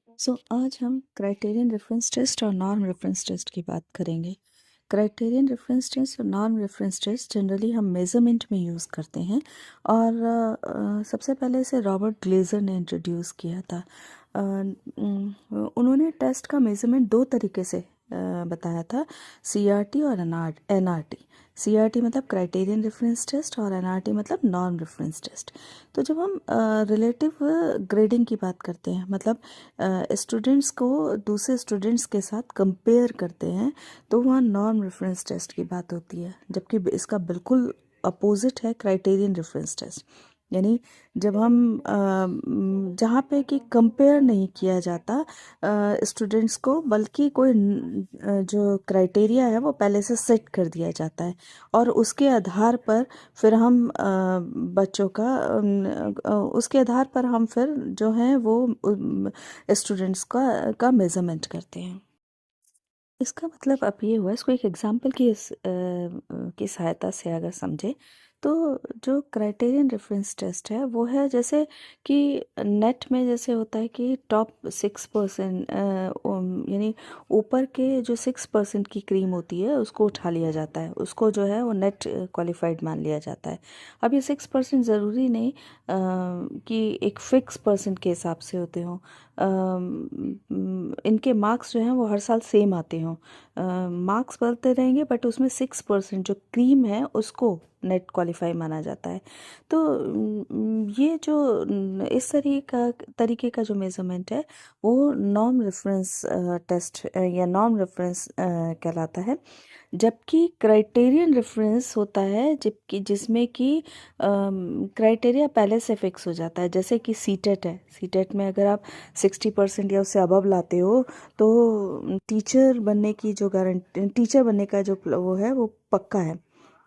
आज हम criterion reference test और नॉर्म रेफरेंस टेस्ट की बात करेंगे। क्राइटेरियन रेफरेंस टेस्ट और नॉर्म रेफरेंस टेस्ट जनरली हम मेज़रमेंट में यूज़ करते हैं और सबसे पहले इसे रॉबर्ट ग्लेजर ने इंट्रोड्यूस किया था। उन्होंने टेस्ट का मेज़रमेंट दो तरीके से बताया था, सीआरटी और एनआरटी। सीआरटी मतलब क्राइटेरियन रेफरेंस टेस्ट और एनआरटी मतलब नॉर्म रेफरेंस टेस्ट। तो जब हम रिलेटिव ग्रेडिंग की बात करते हैं, मतलब स्टूडेंट्स को दूसरे स्टूडेंट्स के साथ कंपेयर करते हैं, तो वहाँ नॉर्म रेफरेंस टेस्ट की बात होती है, जबकि इसका बिल्कुल अपोजिट है क्राइटेरियन रेफरेंस टेस्ट। यानी जब हम जहाँ पे कि कंपेयर नहीं किया जाता स्टूडेंट्स को, बल्कि कोई जो क्राइटेरिया है वो पहले से सेट कर दिया जाता है और उसके आधार पर फिर हम बच्चों का उसके आधार पर हम फिर जो है वो स्टूडेंट्स का मेज़रमेंट करते हैं। इसका मतलब अब ये हुआ, इसको एक एग्जाम्पल की सहायता से अगर समझे, तो जो क्राइटेरियन रेफरेंस टेस्ट है वो है जैसे कि नेट में जैसे होता है कि टॉप 6%, यानी ऊपर के जो 6% की क्रीम होती है उसको उठा लिया जाता है, उसको जो है वो नेट क्वालिफाइड मान लिया जाता है। अब ये 6% ज़रूरी नहीं कि एक फिक्स परसेंट के हिसाब से होते हों। इनके मार्क्स जो हैं वो हर साल सेम आते हों, मार्क्स बदलते रहेंगे, बट उसमें 6% जो क्रीम है उसको नेट क्वालिफाई माना जाता है। तो ये जो इस तरीके का जो मेज़रमेंट है वो नॉर्म रेफरेंस टेस्ट या नॉर्म रेफरेंस कहलाता है। जबकि क्राइटेरियन रेफरेंस होता है जबकि जिसमें कि क्राइटेरिया पहले से फिक्स हो जाता है। जैसे कि सीटेट है, सीटेट में अगर आप 60% या उससे अबव लाते हो तो टीचर बनने की जो गारंटी, टीचर बनने का जो वो है वो पक्का है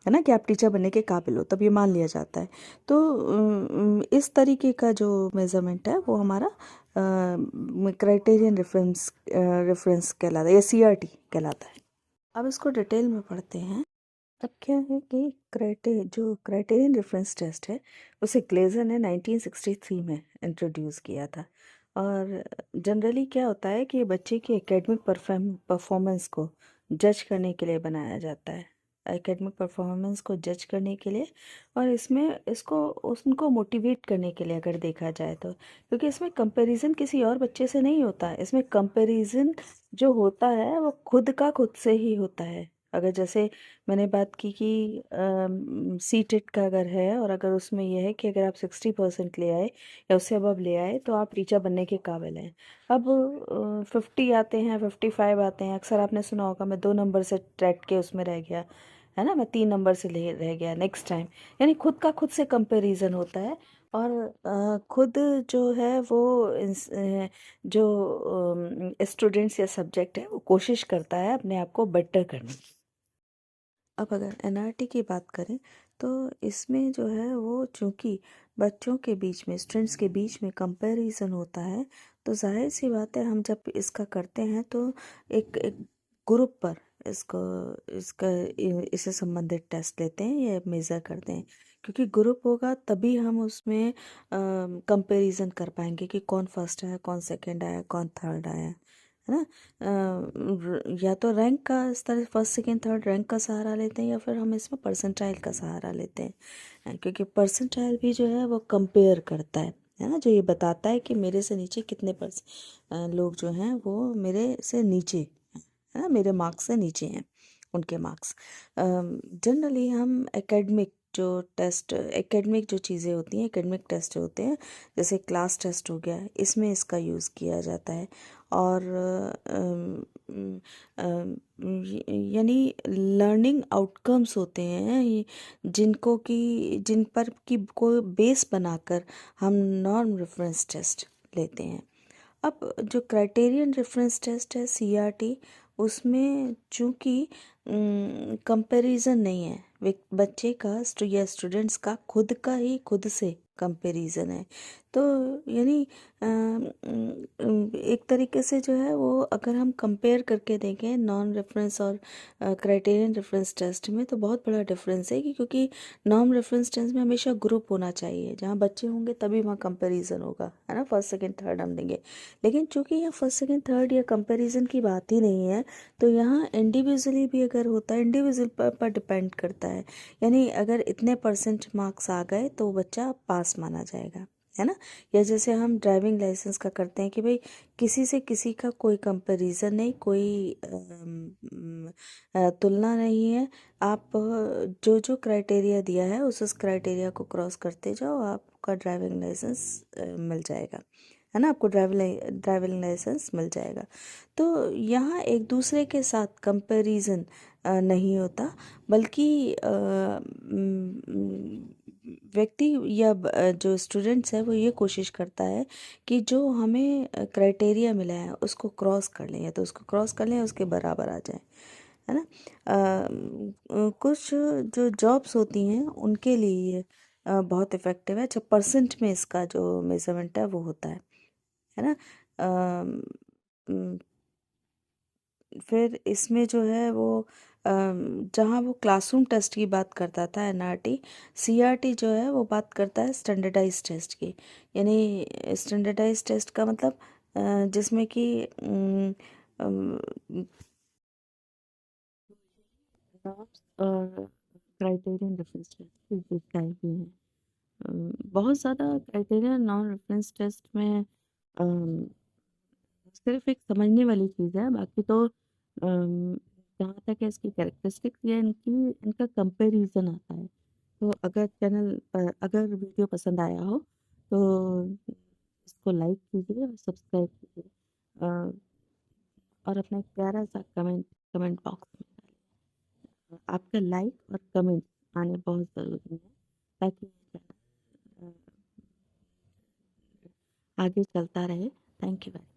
ना, कि आप टीचर बनने के काबिल हो, तब ये मान लिया जाता है। तो इस तरीके का जो मेज़रमेंट है वो हमारा क्राइटेरियन रेफरेंस कहलाता है या सीआरटी कहलाता है। अब इसको डिटेल में पढ़ते हैं। अब क्या है कि क्राइटेरियन रेफरेंस टेस्ट है उसे ग्लेजर ने 1963 में इंट्रोड्यूस किया था। और जनरली क्या होता है कि बच्चे की एकेडमिक परफॉर्मेंस को जज करने के लिए बनाया जाता है, एकेडमिक परफॉर्मेंस को जज करने के लिए, और इसमें इसको उनको मोटिवेट करने के लिए अगर देखा जाए तो, क्योंकि इसमें कंपैरिजन किसी और बच्चे से नहीं होता है, इसमें कंपैरिजन जो होता है वो खुद से ही होता है। अगर जैसे मैंने बात की कि सीटेट का अगर है और अगर उसमें यह है कि अगर आप 60% ले आए या उससे अबव ले आए तो आप टीचर बनने के काबिल हैं। अब 50 आते हैं, 55 आते हैं, अक्सर आपने सुना होगा मैं 2 नंबर से ट्रैक के उसमें रह गया, है ना, मैं 3 नंबर से ले रह गया नेक्स्ट टाइम। यानी खुद से कंपैरिजन होता है और खुद जो है वो जो स्टूडेंट्स या सब्जेक्ट है वो कोशिश करता है अपने आप को बेटर करने की। अब अगर एनआरटी की बात करें तो इसमें जो है वो चूँकि बच्चों के बीच में, स्टूडेंट्स के बीच में कंपैरिजन होता है, तो जाहिर सी बात है हम जब इसका करते हैं तो एक ग्रुप पर इसको इसका इससे संबंधित टेस्ट लेते हैं या मेज़र करते हैं, क्योंकि ग्रुप होगा तभी हम उसमें कंपैरिजन कर पाएंगे कि कौन फर्स्ट आया, कौन सेकंड आया, कौन थर्ड आया, है ना। या तो रैंक का, इस तरह फर्स्ट सेकंड थर्ड रैंक का सहारा लेते हैं, या फिर हम इसमें परसेंटाइल का सहारा लेते हैं, क्योंकि परसेंटाइल भी जो है वो कंपेयर करता है ना, जो ये बताता है कि मेरे से नीचे कितने लोग जो हैं वो मेरे से नीचे, है ना, मेरे मार्क्स से नीचे हैं, उनके मार्क्स। जनरली हम एकेडमिक जो चीज़ें होती हैं, एकेडमिक टेस्ट होते हैं, जैसे क्लास टेस्ट हो गया, इसमें इसका यूज़ किया जाता है। और यानी लर्निंग आउटकम्स होते हैं जिन पर की को बेस बनाकर हम नॉर्म रेफरेंस टेस्ट लेते हैं। अब जो क्राइटेरियन रेफरेंस टेस्ट है सीआरटी, उसमें चूंकि कंपैरिजन नहीं है, बच्चे का या स्टूडेंट्स का खुद का ही खुद से कंपैरिजन है। तो यानी एक तरीके से जो है वो अगर हम कंपेयर करके देखें नॉन रेफरेंस और क्राइटेरियन रेफरेंस टेस्ट में, तो बहुत बड़ा डिफरेंस है क्योंकि नॉन रेफरेंस टेस्ट में हमेशा ग्रुप होना चाहिए, जहाँ बच्चे होंगे तभी वहाँ कंपैरिजन होगा, है ना, फर्स्ट सेकंड थर्ड हम देंगे। लेकिन चूंकि यहाँ फर्स्ट सेकंड थर्ड या कंपैरिजन की बात ही नहीं है, तो यहाँ इंडिविजुअली भी अगर होता है, इंडिविजुअल पर डिपेंड करता है। यानी अगर इतने परसेंट मार्क्स आ गए तो बच्चा पास माना जाएगा, है ना। या जैसे हम ड्राइविंग लाइसेंस का करते हैं कि भाई किसी से किसी का कोई कंपैरिजन नहीं, कोई तुलना नहीं है। आप जो जो क्राइटेरिया दिया है उस क्राइटेरिया को क्रॉस करते जाओ, आपका ड्राइविंग लाइसेंस मिल जाएगा, है ना, आपको ड्राइविंग लाइसेंस मिल जाएगा। तो यहाँ एक दूसरे के साथ कंपैरिजन नहीं होता, बल्कि व्यक्ति या जो स्टूडेंट्स है वो ये कोशिश करता है कि जो हमें क्राइटेरिया मिला है उसको क्रॉस कर लें, या तो उसको क्रॉस कर लें, उसके बराबर आ जाए, है ना। कुछ जो जॉब्स होती हैं उनके लिए ये बहुत इफ़ेक्टिव है, जब परसेंट में इसका जो मेजरमेंट है वो होता है ना। अम, फिर इसमें जो है वो जहाँ वो क्लासरूम टेस्ट की बात करता था एनआरटी, सीआरटी जो है वो बात करता है स्टैंडर्डाइज टेस्ट की। यानी स्टैंडर्डाइज टेस्ट का मतलब जिसमें कि नॉर्म्स और क्राइटेरियन रेफरेंस टेस्ट इस टाइप भी हैं। बहुत ज़्यादा क्राइटेरिया नॉन रेफरेंस टेस्ट में सिर्फ एक समझने वाली चीज़ है, बाकी तो जहाँ तक है इसकी कैरेक्टरिस्टिक्स या इनका कंपैरिजन आता है। तो अगर अगर वीडियो पसंद आया हो तो इसको लाइक कीजिए और सब्सक्राइब कीजिए, अ, और अपना एक प्यारा सा कमेंट कमेंट बॉक्स में डालिए। आपका लाइक और कमेंट आने बहुत ज़रूरी है, ताकि ये चैनल आगे चलता रहे। Thank you very much.